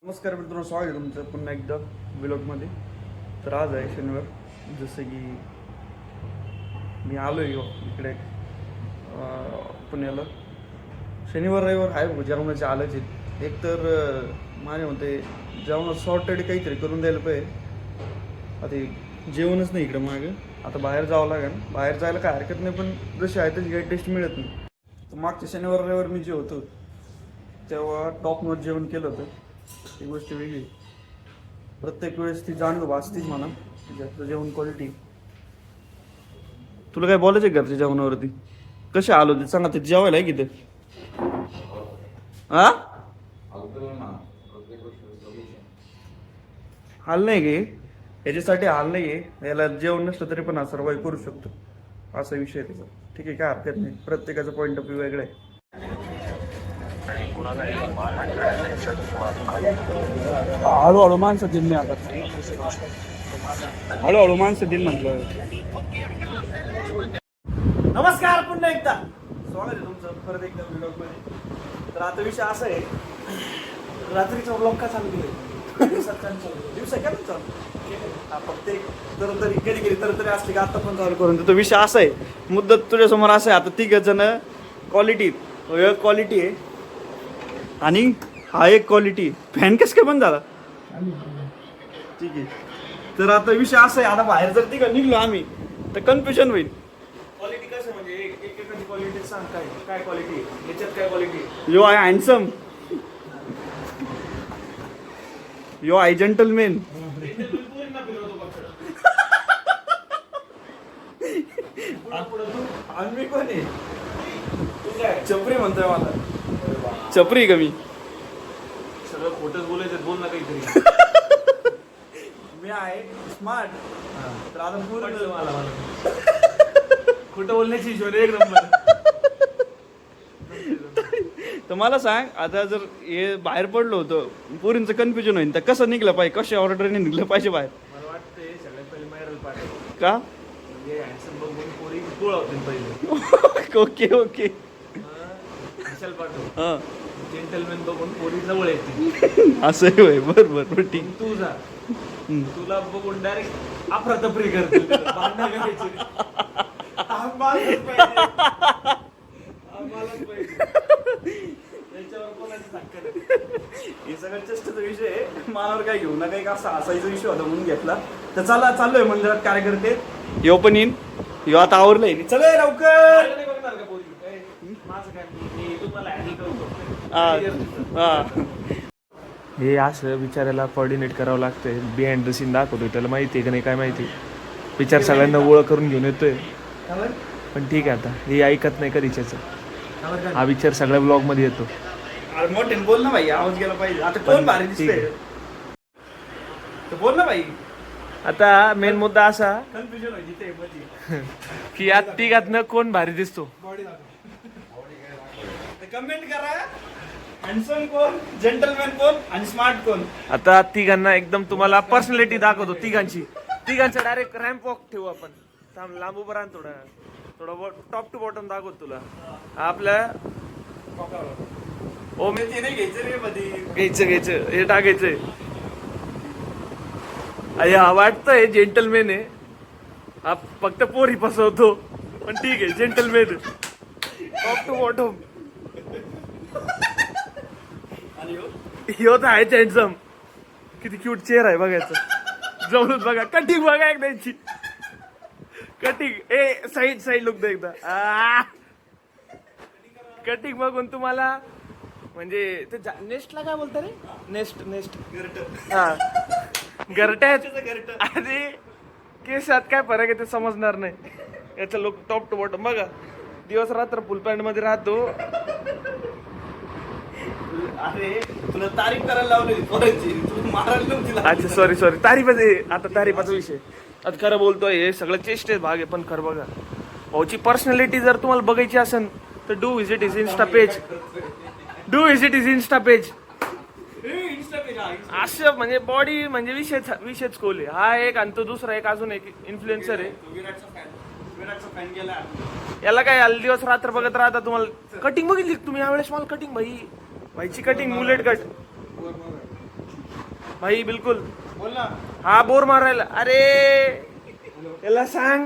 नमस्कार मित्रांनो, स्वागत आहे तुमचं पुन्हा एकदा व्लॉगमध्ये. तर आज आहे शनिवार. जसं की मी आलो आहे इकडे पुण्याला. शनिवार रविवार आहे बघ, जेवणाचे आलंच आहेत. एक तर माझे म्हणते जेवणात सॉर्टेड काहीतरी करून द्यायला पाहिजे. आता जेवणच नाही इकडं मागं. आता बाहेर जावं लागेल. बाहेर जायला काय हरकत नाही, पण जशी आहे तशी काही टेस्ट मिळत नाही. तर मागच्या शनिवार रविवार मी जे होतो तेव्हा टॉपमध्ये जेवण केलं होतं. ही गोष्ट वेगळी. प्रत्येक वेळेस ती जाणीव वाचतीच म्हणा त्याच्यातलं जेवण क्वालिटी. तुला काय बोलायचं आहे घरच्या जेवणावरती? कसे आलो ते सांगा. ते जेवायला आहे की ते हाल नाही गे, याच्यासाठी हाल नाही आहे. याला जेवण नसलं तरी पण हा सर्वाईव्ह करू शकतो, असा विषय आहे त्याचा. ठीक आहे, काय हरकत नाही. प्रत्येकाचा पॉईंट ऑफ व्ह्यू वेगळा आहे. हळूहळू माणसं दिल नाही आता. हळूहळू माणसं दिल म्हटलं. नमस्कार, पुन्हा एकदा स्वागत आहे तुमचं परत एकदा व्लॉग मध्ये. तर आता विषय असा आहे, रात्रीचा व्लॉग का चालू केलं? दिवसा काय चालू फक्त तरी कधी तरी असली का आता पण चालू करून. तो विषय असा आहे, मुद्दत तुझ्यासमोर असं आहे. आता तिघ जण क्वालिटी आहे आणि हा एक क्वालिटी. फॅन कसं काय बंद झाला? ठीक आहे. तर आता विषय असा आहे, आता बाहेर जर तिघ निघलो आम्ही तर कन्फ्युजन होईल. क्वालिटी कसं म्हणजे एकेकाची क्वालिटी सांग. काय क्वालिटी याच्यात? काय क्वालिटी? यो आहे हँडसम, यो आहे जेंटलमॅन. आम्ही कोण आहे? चपरी म्हणतोय मला. चपरी का मी? सगळं खोटंच बोलायचं, बोल ना काहीतरी. मी आहे स्मार्ट. तर आता पूर्ण मला खोटं बोलण्याची हिशोब एक नंबर. तर मला सांग, आता जर हे बाहेर पडलो होतं, पोरींचं कन्फ्युजन होईल तर कसं निघलं पाहिजे? कशा ऑर्डरने निघलं पाहिजे बाहेर? मला वाटतंय सगळ्यात पहिले मायरल पाहिजे. का? म्हणजे हँडसम बघून पोरी गोळा होतील पहिले. ओके विशाल पाठव. हां, जेंटलमॅन बघून पोरी जवळ येतील. असं आहे होय. बरोबर ठीक. तू जा, तुला बघून डायरेक्ट अफरातफरी करतील. भांडणं करायची. आम्हालाच पाहिजे. त्याच्यावर कोणाची ताकद आहे? हे सगळं चेष्टेचा विषय आहे. मनावर काय घेऊ ना, काही असा हसायचा विषय होता म्हणून घेतला. तर चाललोय मंदिरात कार्यकर्ते. यो पण येईन. यो आता आवरलंय. चल लवकर. नाही बघणार का पोरी? माझं काय, मी तुम्हाला हँडल करू शकतो. हा. हे असं विचारायला कोऑर्डिनेट करावं लागतंय. बिहाइंड द सीन दाखवतोय, त्याला माहिती आहे का नाही काय माहिती. विचार सगळ्यांना ओळख करून घेऊन येतोय, पण ठीक आहे. आता हे ऐकत नाही कधीच्याच. हा विचार सगळ्या ब्लॉग मध्ये येतो. अरे मोठे बोल ना भाई, आवाज गेला पाहिजे. आता कोण भारी दिसतंय तर बोल ना भाई. आता मेन मुद्दा असा कन्फ्युजन व्हायची ते मध्ये. की या तिघातनं कोण भारी दिसतो? कमेंट करा, हँडसम कोण, जेंटलमॅन कोण आणि स्मार्ट कोण. आता तिघांना एकदम तुम्हाला पर्सनॅलिटी दाखवतो. तिघांचा डायरेक्ट रॅम्प वॉक ठेवू आपण. थांब, लांब उभं राहा. थोडं टॉप टू बॉटम दाखवतो तुला. आपल्या ओ मी ते नाही घ्यायचं रे मध्ये. घ्यायचं हे टाकायचंय. हा वाटतंय जेंटलमॅन आहे. हा फक्त पोरी फसवतो, पण ठीक आहे, जेंटलमॅन टॉप टू बॉटम. ह्यो तर आहे हँडसम. किती क्यूट चेहरा आहे बघायचं. जवळच बघा. कटिंग बघा एकदा यांची. कटिंग साईड लुक दे एकदा. कटिंग बघून तुम्हाला म्हणजे ते नेस्टला काय बोलता रे? नेस्ट हा, गरट्यात. आणि केसात काय फरक आहे ते समजणार नाही. याचा लुक टॉप टू बॉटम बघा. दिवस रात्र फुल पॅन्ट मध्ये राहतो. अरे तुला तारीफ करायला लावलेली पोरांची, तू मारायला नव्हती लावली. अच्छा सॉरी तारीफाचे. आता तारीफाचा विषय. आता खरं बोलतोय, हे सगळं चेष्टेत भाग आहे, पण खरं बघा भाऊची पर्सनॅलिटी जर तुम्हाला बघायची असेल तर do visit is Insta page. असं म्हणजे बॉडी म्हणजे विषयच खोल आहे. हा एक आणि तो दुसरा एक अजून एक इन्फ्लुएन्सर आहे. विराटचा फॅन गेला. याला काय दिवस रात्र बघत राहता. तुम्हाला कटिंग बघितली तुम्ही यावेळेस? मला कटिंग भाईची कटिंग मुलेट कट. भाई बिलकुल. बोल ना. हा बोर मारायला. अरे याला सांग.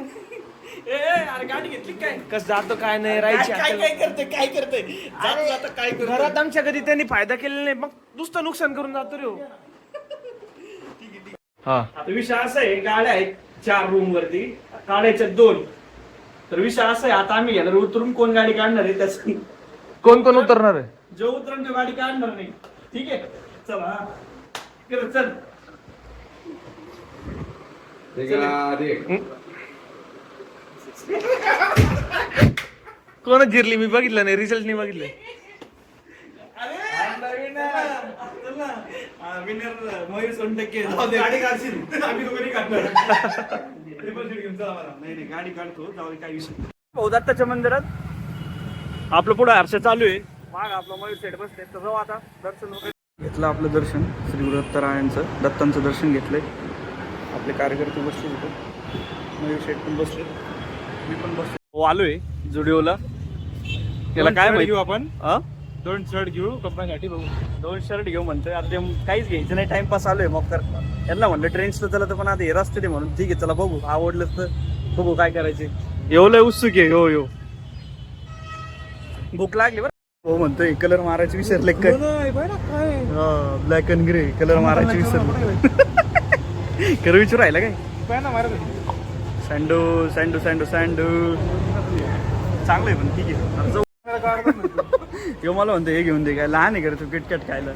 अरे गाडी घेतली काय? कस जातो काय नाही राहायची काय अक्कल. काय करते जाता काय करते? घरात आमच्या कधी त्यांनी फायदा केलेला नाही, मग नुसतं नुकसान करून जातो रे हो. हा आता विषय असा आहे, गाड्या आहेत 4 रूम वरती, काढायच्या 2. तर विषय असा आहे, आता आम्ही घेणार उतरून कोण गाडी काढणार आहे त्याच. कोण कोण उतरणार आहे? जो उतरून तो गाडी काढणार नाही. ठीक आहे चला हा. कर, चल. कोण जिरली मी बघितलं नाही, रिझल्ट नाही बघितलं. मयूर सोनटक्के गाडी काढशील, आम्ही दोघांनी काढणार. ट्रिपल सीट घेऊन चला मला. नाही गाडी काढतो, जाऊ दे, काय विषय. भाऊ दत्ताच्या मंदिरात आपलं पुढे हर्ष चालू आहे. माग आपला मयूर सेट बसते, तर जाऊ आता दर्शन वगैरे. घेतलं आपलं दर्शन, श्री गुरु दत्तरायांचं, दत्तांचं दर्शन घेतलंय. आपले कार्यकर्ते बसले होते, मयूर शेठ पण बसले, मी पण बसले. हो आलोय जुडिओला. याला काय माहिती घेऊ आपण? 2 शर्ट घेऊ कंपनीसाठी. बघू 2 शर्ट घेऊ म्हणतोय. आता ते काहीच घ्यायचं नाही, टाइमपास आलोय. मग तर यांना म्हणलं ट्रेन्सला चला, तर पण आता हे रस्ते ते म्हणून ठीक आहे चला बघू, आवडलं तर बघू काय करायचे. एवढं उत्सुक आहे. हो भूक लागली बरं. हो म्हणतोय कलर मारायचे विसरले काय? ब्लॅक अँड ग्रे कलर मारायचे विसरले. खरं विचारू राहिला काय? सँडो सँडो सँडो सँडो चांगलं आहे पण ठीक आहे. यो मला म्हणतो हे घेऊन दे, काय लहान आहे का तू किटकॅट खायला?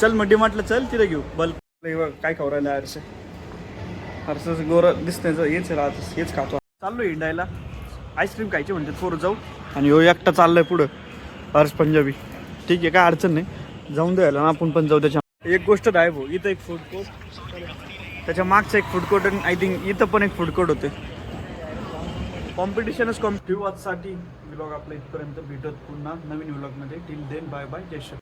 चल मग डिमार्टला चल, तिथे घेऊ. बल्ब काय खाऊ राहिला हर्ष गोरं दिसतंय, हेच राहत हेच खातो. चाललो हिंडायला, आईस्क्रीम खायची म्हणते पोरं जाऊ. आणि हो एकटा चाललाय पुढं हर्ष पंजाबी. ठीक आहे काय अडचण नाही, जाऊन द्यायला ना आपण पण जाऊ. त्याच्या एक गोष्ट आहे भाऊ, इथं एक फूड कोर्ट, त्याच्या मागचं एक फूड कोर्ट, आणि आय थिंक इथं पण एक फूड कोर्ट होते. कॉम्पिटिशनच साठी व्लॉग आपल्या इथपर्यंत. भेटत पुन्हा नवीन व्लॉगमध्ये. टिल देन बाय बाय, जय श्री.